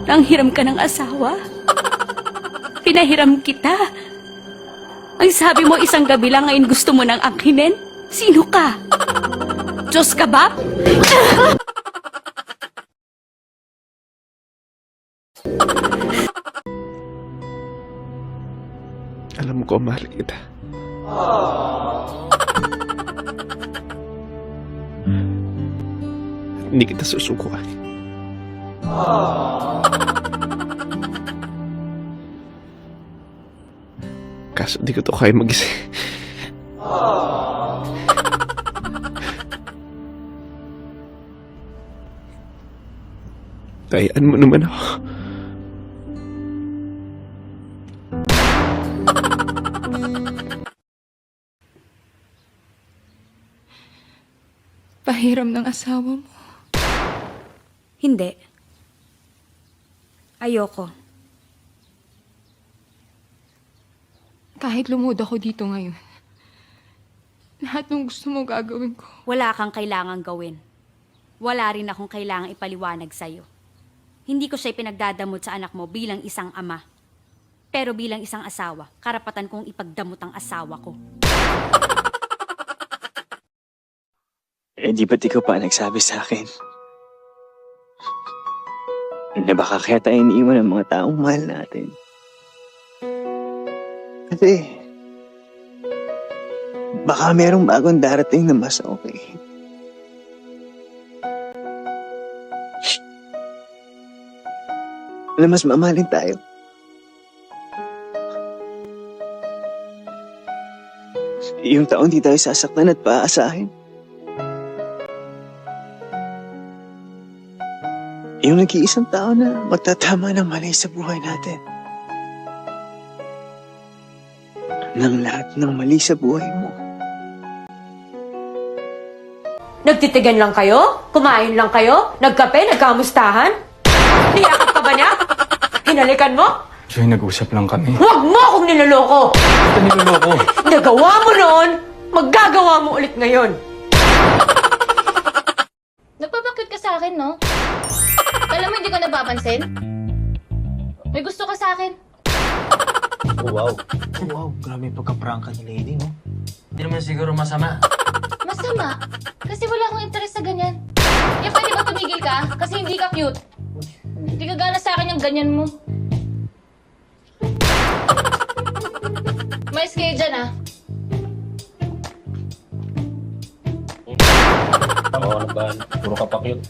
Nanghiram ka ng asawa? Pinahiram kita. Ang sabi mo isang gabi lang, ngayon gusto mo nang angkinin? Sino ka? Diyos ka ba? Alam ko, mahal kita. Hindi kita susukuan. Kaso di ko to kaya mag-isa. Tayaan mo naman ako. Pahiram ng asawa mo. Hindi. Ayoko. Kahit lumuod ako dito ngayon, lahat ng gusto mo gagawin ko. Wala kang kailangang gawin. Wala rin akong kailangang ipaliwanag sa'yo. Hindi ko siya pinagdadamot sa anak mo bilang isang ama. Pero bilang isang asawa, karapatan kong ipagdamot ang asawa ko. Eh, di ba't ikaw pa nagsabi sa akin na baka kaya tayo iniiwan ng mga taong mahal natin? Kasi baka merong bagong darating na mas okay. Na mas mamahalin tayo. Yung taon di tayo sasaktan at paaasahin. Yung nag-iisang tao na magtatama ng mali sa buhay natin. Nang lahat ng mali sa buhay mo. Nagtitigan lang kayo? Kumain lang kayo? Nagkape? Nagkamustahan? Niyakap ka ba niya? Hinalikan mo? Joy, nag-usap lang kami. Huwag mo akong niloloko! Ito niloloko. Nagawa mo noon, maggagawa mo ulit ngayon. Nagpapakit ka sa akin, no? Alam mo, hindi ko napapansin. May gusto ka sa akin. Oh, wow. Oh, wow. Grabe yung pagka-prangka ni Lady, no? Hindi naman siguro masama. Masama. Kasi wala akong interest sa ganyan. Kaya pwede ba tumigil ka? Kasi hindi ka cute. Hindi ka gana sa akin yung ganyan mo. Mais kayo dyan, ah. Oo, ano ba? Puro ka pa cute.